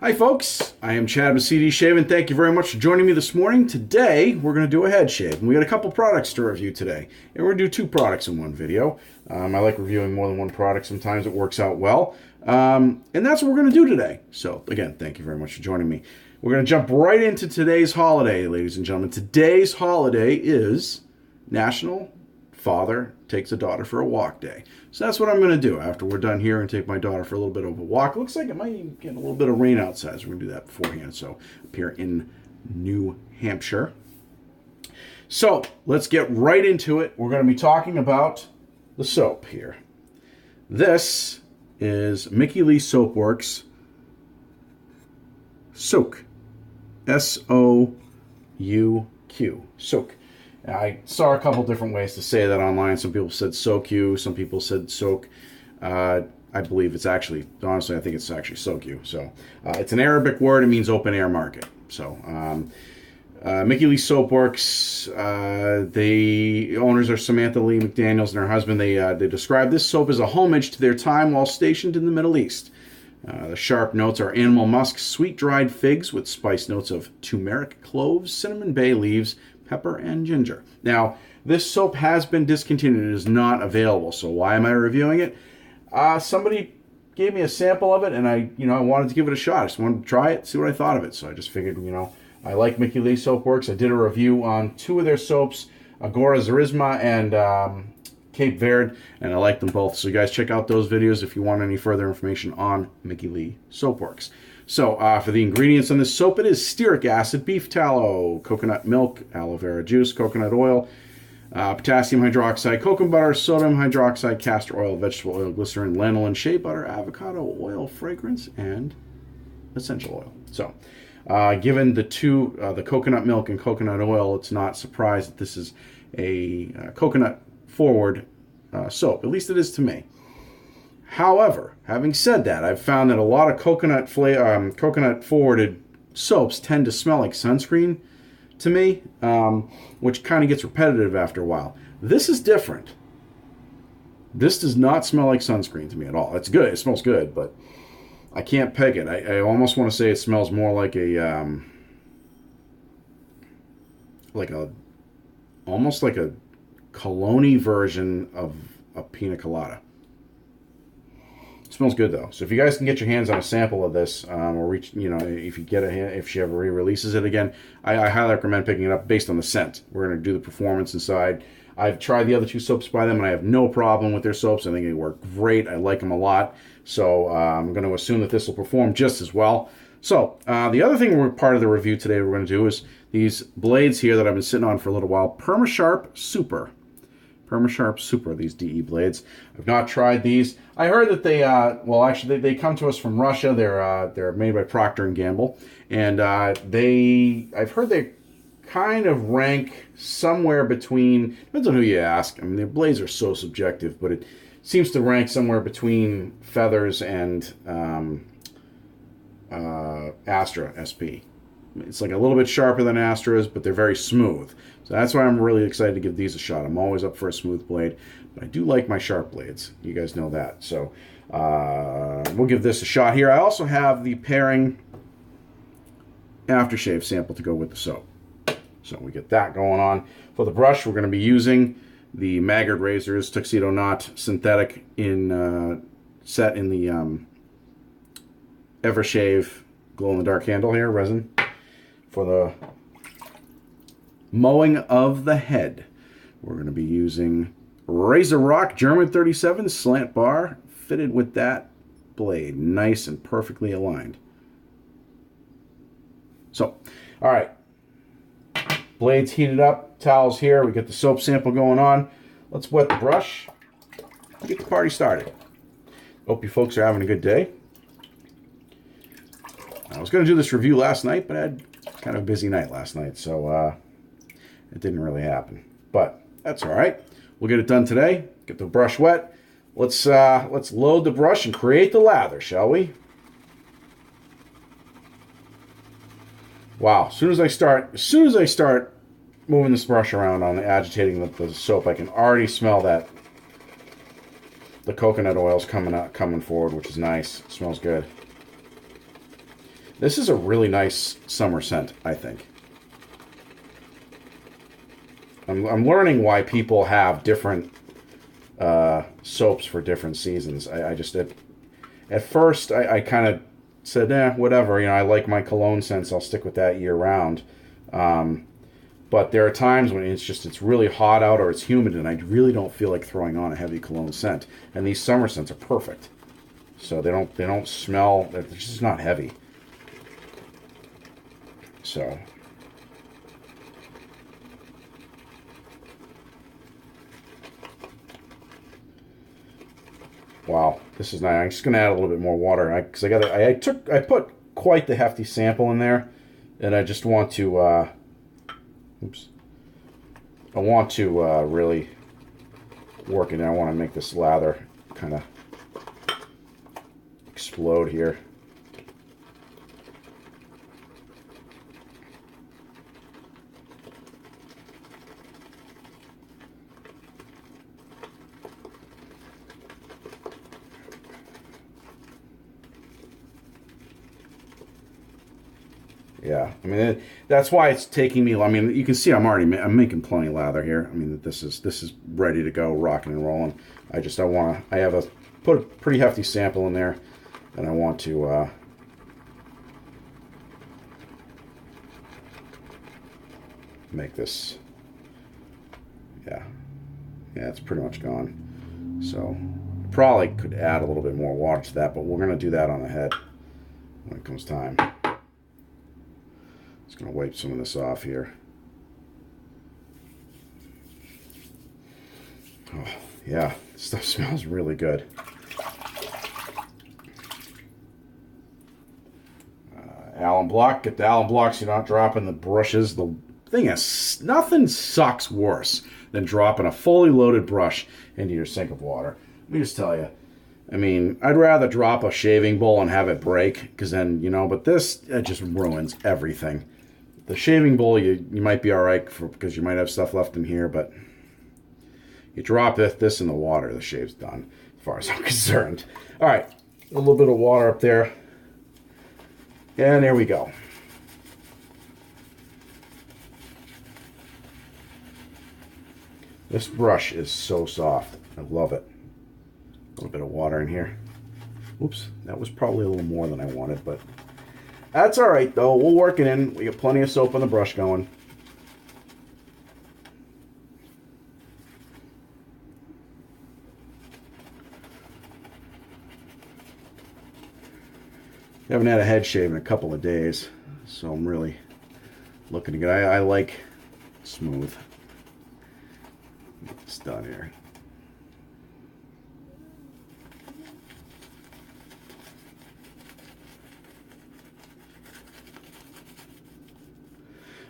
Hi folks, I am Chad with CD Shave and thank you very much for joining me this morning. Today we're going to do a head shave and we got a couple products to review today. And we're going to do two products in one video. I like reviewing more than one product, sometimes it works out well. And that's what we're going to do today. So again, thank you very much for joining me. We're going to jump right into today's holiday, ladies and gentlemen. Today's holiday is National Father Takes a Daughter for a Walk Day. So that's what I'm going to do after we're done here and take my daughter for a little bit of a walk. Looks like it might get a little bit of rain outside, so we're going to do that beforehand. So up here in New Hampshire. So let's get right into it. We're going to be talking about the soap here. This is Mickey Lee Soapworks Souq. S-O-U-Q. Souq. I saw a couple different ways to say that online. Some people said Souq, some people said Souq. I believe it's actually, honestly, I think it's actually Souq. So it's an Arabic word. It means open air market. So Mickey Lee Soapworks, the owners are Samantha Lee McDaniels and her husband. They describe this soap as a homage to their time while stationed in the Middle East. The sharp notes are animal musk, sweet dried figs with spice notes of turmeric, cloves, cinnamon, bay leaves, pepper, and ginger. Now, this soap has been discontinued. It is not available. So why am I reviewing it? Somebody gave me a sample of it, and I wanted to give it a shot. I just wanted to try it, see what I thought of it. So I just figured, I like Mickey Lee Soapworks. I did a review on two of their soaps, Agora Zarisma and Cape Verde, and I like them both. So you guys check out those videos if you want any further information on Mickey Lee Soapworks. So for the ingredients on this soap, it is stearic acid, beef tallow, coconut milk, aloe vera juice, coconut oil, potassium hydroxide, cocoa butter, sodium hydroxide, castor oil, vegetable oil, glycerin, lanolin, shea butter, avocado oil, fragrance, and essential oil. So given the coconut milk and coconut oil, it's not surprised that this is a coconut forward soap. At least it is to me. However, having said that, I've found that a lot of coconut forwarded soaps tend to smell like sunscreen to me, which kind of gets repetitive after a while. This is different. This does not smell like sunscreen to me at all. It's good. It smells good, but I can't peg it. I almost want to say it smells more like almost like a cologne version of a pina colada. It smells good though. So if you guys can get your hands on a sample of this, or reach, if you get if she ever re-releases it again, I highly recommend picking it up based on the scent. We're going to do the performance inside. I've tried the other two soaps by them, and I have no problem with their soaps. I think they work great. I like them a lot. So I'm going to assume that this will perform just as well. So the other thing part of the review today we're going to do is these blades here that I've been sitting on for a little while. Permasharp Super. Permasharp Super, these DE blades. I've not tried these. I heard that they come to us from Russia. They're made by Procter & Gamble. And I've heard they kind of rank somewhere between, depends on who you ask. I mean, their blades are so subjective, but it seems to rank somewhere between Feathers and Astra SP. It's like a little bit sharper than Astra's, but they're very smooth. So that's why I'm really excited to give these a shot. I'm always up for a smooth blade, but I do like my sharp blades. You guys know that. So we'll give this a shot here. I also have the pairing aftershave sample to go with the soap. So we get that going on. For the brush, we're going to be using the Maggard Razors Tuxedo Knot Synthetic set in the Evershave glow-in-the-dark handle here, resin. For the mowing of the head, we're going to be using Razor Rock German 37 slant bar fitted with that blade. Nice and perfectly aligned. So, all right. Blades heated up, towels here. We get the soap sample going on. Let's wet the brush. Get the party started. Hope you folks are having a good day. I was going to do this review last night, but I had kind of a busy night last night, so it didn't really happen. But that's all right. We'll get it done today. Get the brush wet. Let's load the brush and create the lather, shall we? Wow! As soon as I start moving this brush around on agitating the soap, I can already smell that the coconut oil's coming forward, which is nice. It smells good. This is a really nice summer scent, I think. I'm learning why people have different soaps for different seasons. I just at first I kind of said, whatever. You know, I like my cologne scents. I'll stick with that year round. But there are times when it's really hot out or it's humid, and I really don't feel like throwing on a heavy cologne scent. And these summer scents are perfect. So they don't smell. They're just not heavy. So. Wow, this is nice. I'm just gonna add a little bit more water because I put quite the hefty sample in there, and I just want to really work it in. I want to make this lather kind of explode here. Yeah, I mean that's why it's taking me. I mean, you can see I'm making plenty of lather here. I mean, this is ready to go, rocking and rolling. I put a pretty hefty sample in there, and I want to make this. Yeah, it's pretty much gone. So probably could add a little bit more water to that, but we're gonna do that on the head when it comes time. Just going to wipe some of this off here. Oh, yeah, this stuff smells really good. Alum block. Get the alum block so you're not dropping the brushes. The thing is, nothing sucks worse than dropping a fully loaded brush into your sink of water. Let me just tell you. I mean, I'd rather drop a shaving bowl and have it break, because then, but this, it just ruins everything. The shaving bowl, you might be all right because you might have stuff left in here, but you drop this in the water, the shave's done, as far as I'm concerned. All right, a little bit of water up there. And there we go. This brush is so soft. I love it. A little bit of water in here. Oops, that was probably a little more than I wanted, but that's all right, though. We'll work it in. We got plenty of soap on the brush going. I haven't had a head shave in a couple of days, so I'm really looking to get. I like smooth. Get this done here.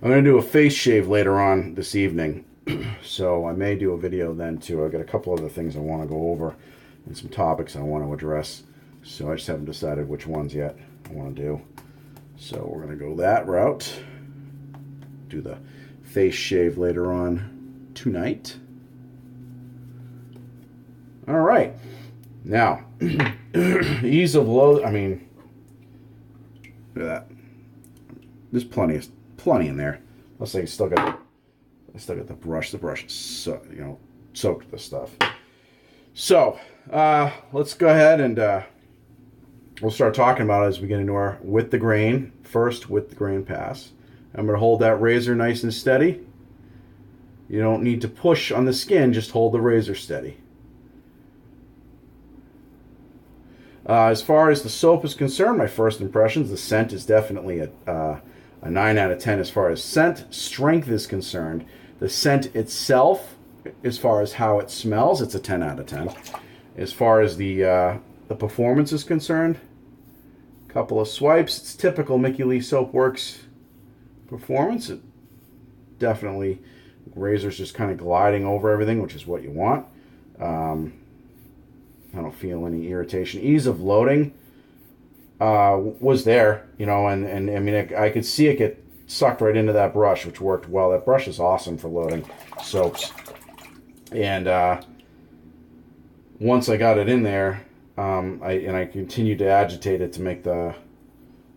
I'm going to do a face shave later on this evening, so I may do a video then too. I've got a couple other things I want to go over and some topics I want to address, so I just haven't decided which ones yet I want to do. So we're going to go that route, do the face shave later on tonight. All right, now ease of load. I mean, look at that. There's plenty in there. Let's say I still got the brush. The brush is soaked with this stuff. So let's go ahead and we'll start talking about it as we get into our with the grain pass. I'm going to hold that razor nice and steady. You don't need to push on the skin, just hold the razor steady. As far as the soap is concerned, my first impressions, the scent is definitely a 9 out of 10 as far as scent strength is concerned. The scent itself, as far as how it smells, it's a 10 out of 10. As far as the performance is concerned, a couple of swipes. It's typical Mickey Lee Soapworks performance. It definitely, razor's just kind of gliding over everything, which is what you want. I don't feel any irritation. Ease of loading was there, and I mean, I could see it get sucked right into that brush, which worked well. That brush is awesome for loading soaps. And once I got it in there, I continued to agitate it to make the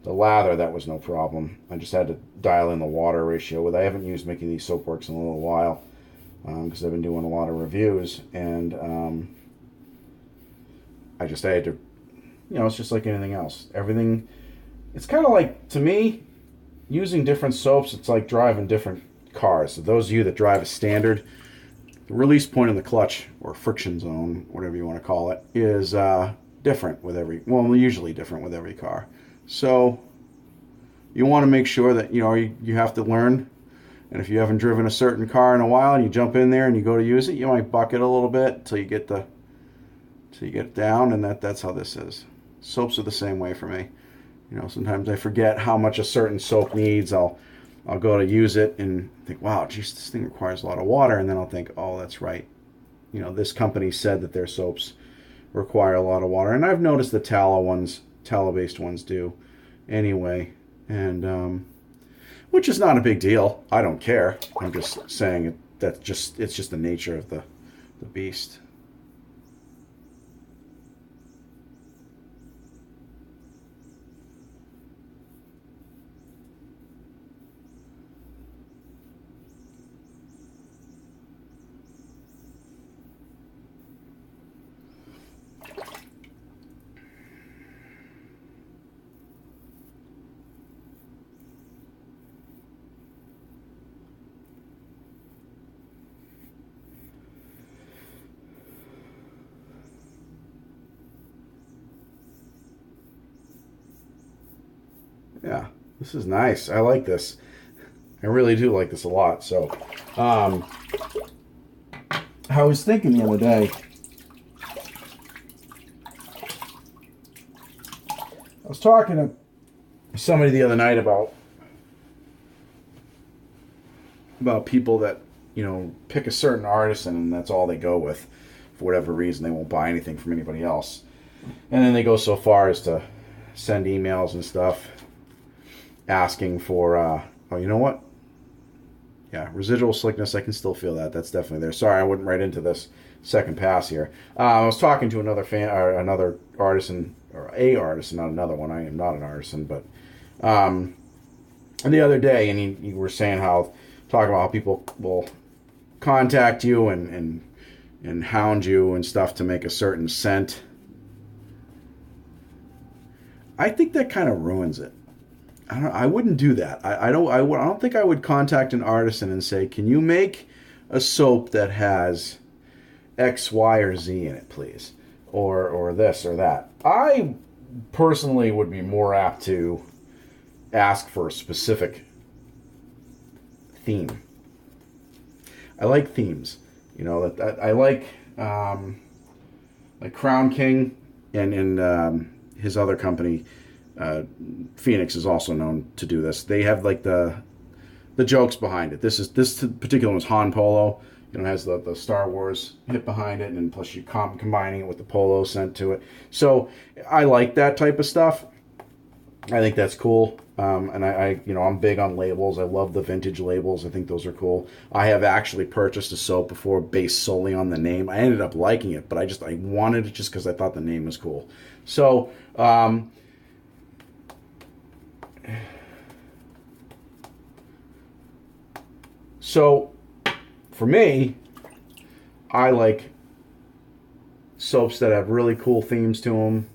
The lather, that was no problem. I just had to dial in the water ratio with. I haven't used Mickey D's Soapworks in a little while because I've been doing a lot of reviews, and I had to, it's just like anything else. Everything, it's kind of like, to me, using different soaps, it's like driving different cars. So those of you that drive a standard, the release point in the clutch, or friction zone, whatever you want to call it, is different with usually different with every car. So you want to make sure that you have to learn. And if you haven't driven a certain car in a while and you jump in there and you go to use it, you might buck it a little bit until you get it down, and that's how this is. Soaps are the same way for me. Sometimes I forget how much a certain soap needs. I'll go to use it and think, wow, geez, this thing requires a lot of water, and then I'll think, oh, that's right. This company said that their soaps require a lot of water, and I've noticed the tallow-based ones do anyway, and which is not a big deal. I don't care. I'm just saying it's just the nature of the beast. Yeah, this is nice. I like this. I really do like this a lot. So, I was thinking the other day, I was talking to somebody the other night about people that, pick a certain artisan and that's all they go with. For whatever reason, they won't buy anything from anybody else. And then they go so far as to send emails and stuff asking for, oh, you know what? Yeah, residual slickness, I can still feel that. That's definitely there. Sorry, I went right into this second pass here. I was talking to another another artisan, or a artisan, not another one. I am not an artisan, but the other day, and you were saying talking about how people will contact you and hound you and stuff to make a certain scent. I think that kind of ruins it. I wouldn't do that. I don't think I would contact an artisan and say, can you make a soap that has X, Y, or Z in it, please? Or this or that. I personally would be more apt to ask for a specific theme. I like themes. I like Crown King and his other company, Phoenix, is also known to do this. They have like the jokes behind it. This particular one is Han Polo. Has the Star Wars hit behind it, and plus you combining it with the polo scent to it. So I like that type of stuff. I think that's cool. And I'm big on labels. I love the vintage labels. I think those are cool. I have actually purchased a soap before based solely on the name. I ended up liking it, but I wanted it just because I thought the name was cool. So, for me, I like soaps that have really cool themes to them.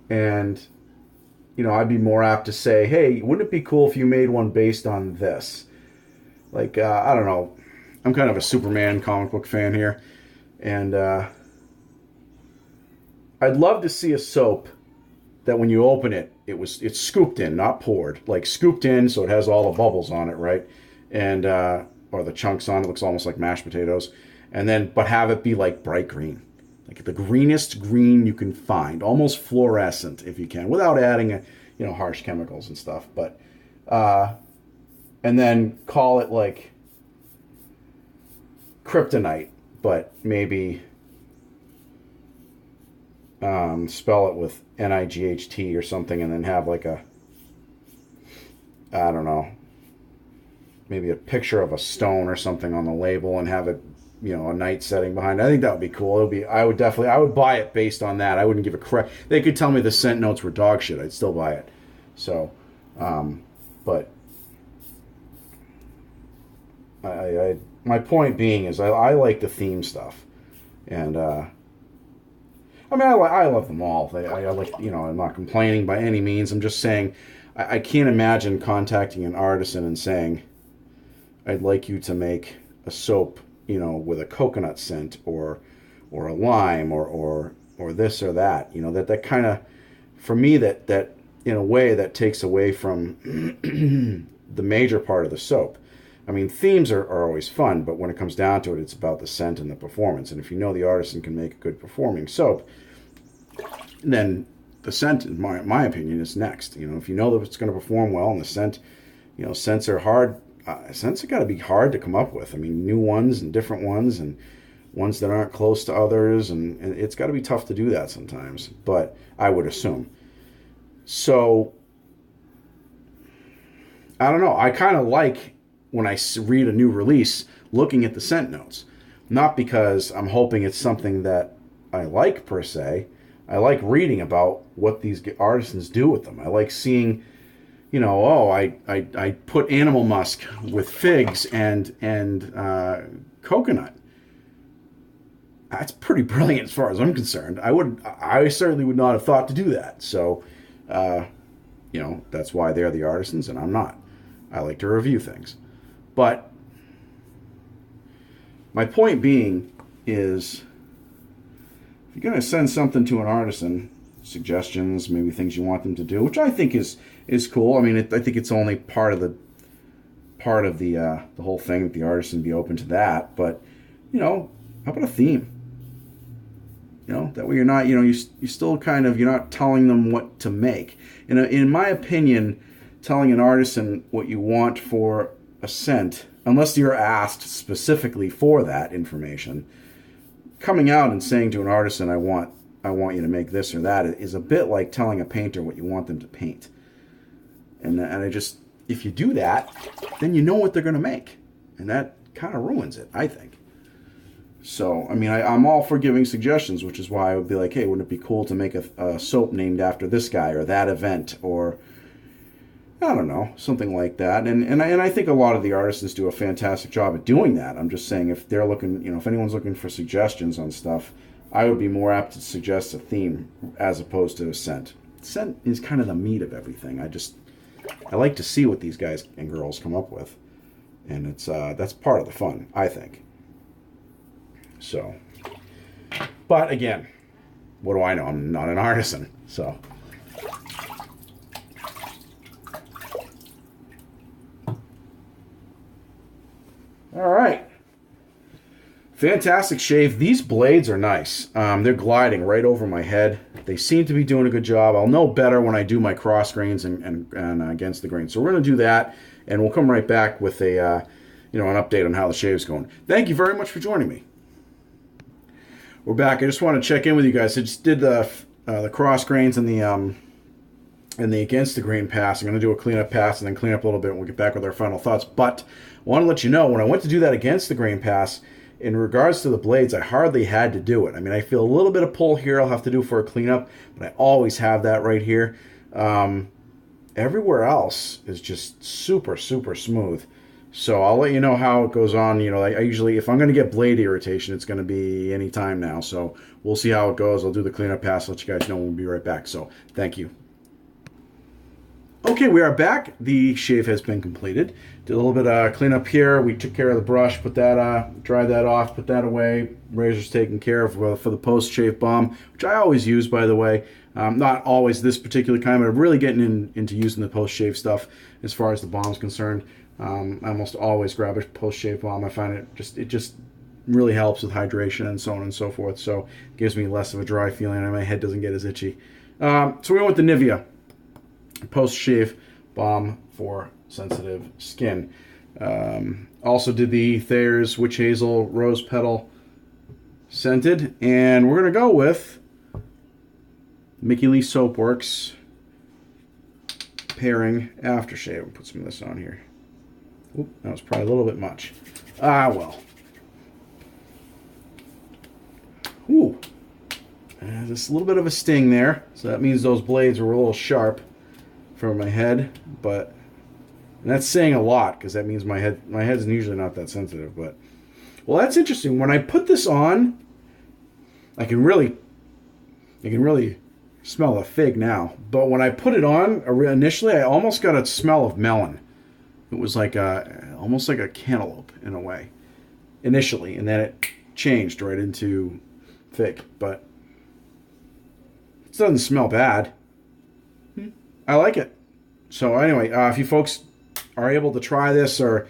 And I'd be more apt to say, hey, wouldn't it be cool if you made one based on this? Like, I don't know. I'm kind of a Superman comic book fan here. And I'd love to see a soap that when you open it, it's scooped in, not poured. Like scooped in so it has all the bubbles on it, right? And, or the chunks on it. Looks almost like mashed potatoes. And then, but have it be like bright green. Like the greenest green you can find, almost fluorescent if you can, without adding harsh chemicals and stuff. But and then call it like kryptonite, but maybe spell it with NIGHT or something, and then have like I don't know, maybe a picture of a stone or something on the label, and have it a night setting behind it. I think that would be cool. It would be. I would buy it based on that. I wouldn't give a crap. They could tell me the scent notes were dog shit. I'd still buy it. So, but my point being is I like the theme stuff, and I love them all. I like, I'm not complaining by any means. I'm just saying I can't imagine contacting an artisan and saying, I'd like you to make a soap, with a coconut scent or a lime or this or that. That kind of, for me, that in a way that takes away from the major part of the soap. I mean, themes are always fun, but when it comes down to it, it's about the scent and the performance. And if you know the artisan can make a good performing soap, then the scent, in my opinion, is next. If you know that it's going to perform well, and the scent, scents are hard. Scents have got to be hard to come up with. I mean, new ones and different ones, and ones that aren't close to others, and it's got to be tough to do that sometimes. But I would assume. So I don't know. I kind of like when I read a new release, looking at the scent notes, not because I'm hoping it's something that I like per se. I like reading about what these artisans do with them. I like seeing, I put animal musk with figs and coconut. That's pretty brilliant as far as I'm concerned. I certainly would not have thought to do that. So, that's why they're the artisans and I'm not. I like to review things. But my point being is, if you're going to send something to an artisan, suggestions, maybe things you want them to do, which I think is cool. I mean, I think it's only part of the whole thing that the artisan be open to that. But how about a theme? That way you're not, you still kind of, you're not telling them what to make. In my opinion, telling an artisan what you want for a scent, unless you're asked specifically for that information, coming out and saying to an artisan, I want you to make this or that, is a bit like telling a painter what you want them to paint. And if you do that, then you know what they're going to make. And that kind of ruins it, I think. So, I mean, I'm all for giving suggestions, which is why I would be like, hey, wouldn't it be cool to make a soap named after this guy or that event, or I don't know, something like that. And I think a lot of the artisans do a fantastic job at doing that. I'm just saying, if they're looking, if anyone's looking for suggestions on stuff, I would be more apt to suggest a theme as opposed to a scent. Scent is kind of the meat of everything. I like to see what these guys and girls come up with, and that's part of the fun, I think. So, but again, what do I know? I'm not an artisan, so. All right. Fantastic shave. These blades are nice. They're gliding right over my head. They seem to be doing a good job. I'll know better when I do my cross grains and against the grain. So we're going to do that, and we'll come right back with an update on how the shave's going. Thank you very much for joining me. We're back. I just want to check in with you guys. I just did the cross grains and the against the grain pass. I'm going to do a cleanup pass and then clean up a little bit, and we'll get back with our final thoughts. But I want to let you know, when I went to do that against the grain pass, in regards to the blades, I hardly had to do it. I mean, I feel a little bit of pull here I'll have to do for a cleanup, but I always have that right here. Everywhere else is just super, super smooth. So I'll let you know how it goes on. I usually, if I'm going to get blade irritation, it's going to be any time now. So we'll see how it goes. I'll do the cleanup pass, let you guys know. We'll be right back. So thank you. Okay, we are back. The shave has been completed. Did a little bit of cleanup here. We took care of the brush, put that, dried that off, put that away. Razor's taken care of for the post-shave balm, which I always use, by the way. Not always this particular kind, but I'm really getting into using the post-shave stuff as far as the balm's concerned. I almost always grab a post-shave balm. I find it just really helps with hydration and so on and so forth. So it gives me less of a dry feeling and my head doesn't get as itchy. So we went with the Nivea post-shave balm for sensitive skin. Also did the Thayer's Witch Hazel Rose Petal scented. And we're going to go with Mickey Lee Soapworks pairing aftershave. We'll put some of this on here. Oop, that was probably a little bit much. Ah, well. just a little bit of a sting there. So that means those blades were a little sharp for my head, but and that's saying a lot because that means my head's usually not that sensitive. But well, that's interesting. When I put this on, I can really smell a fig now. But when I put it on initially, I almost got a smell of melon. It was like almost like a cantaloupe in a way initially, and then it changed right into fig. But it doesn't smell bad. I like it. So anyway, if you folks are able to try this or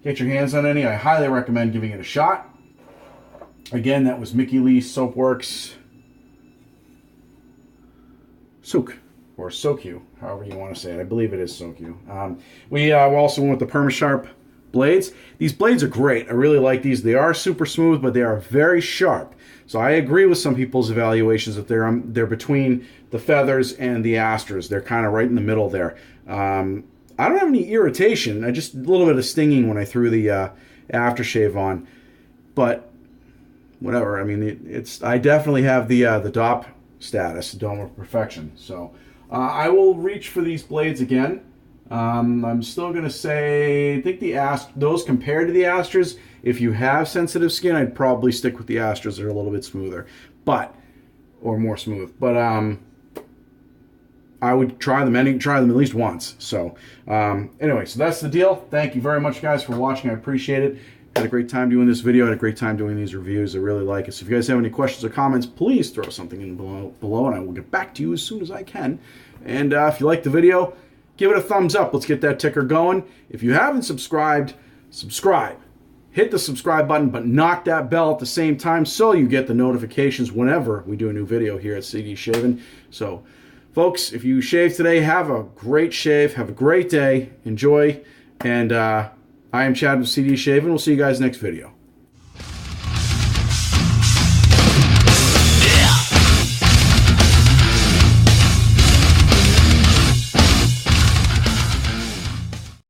get your hands on any, I highly recommend giving it a shot. Again, that was Mickey Lee Soapworks Souq, or Souq, however you want to say it. I believe it is Souq. We also went with the Permasharp blades. These blades are great. I really like these. They are super smooth, but they are very sharp. So I agree with some people's evaluations that they're between the feathers and the asters. They're kind of right in the middle there. I don't have any irritation. I just a little bit of stinging when I threw the aftershave on, but whatever. I mean, I definitely have the DOP status, Dome of Perfection. So I will reach for these blades again. I'm still gonna say I think those compared to the asters, if you have sensitive skin, I'd probably stick with the asters. They're a little bit smoother, or more smooth. But I would try them at least once. So anyway, so that's the deal. Thank you very much, guys, for watching. I appreciate it. Had a great time doing this video. Had a great time doing these reviews. I really like it. So if you guys have any questions or comments, please throw something in below, and I will get back to you as soon as I can. And if you like the video, give it a thumbs up. Let's get that ticker going. If you haven't subscribed, subscribe. Hit the subscribe button, but knock that bell at the same time so you get the notifications whenever we do a new video here at CD Shaving. So, folks, if you shave today, have a great shave. Have a great day. Enjoy. And I am Chad with CD Shaving. We'll see you guys next video.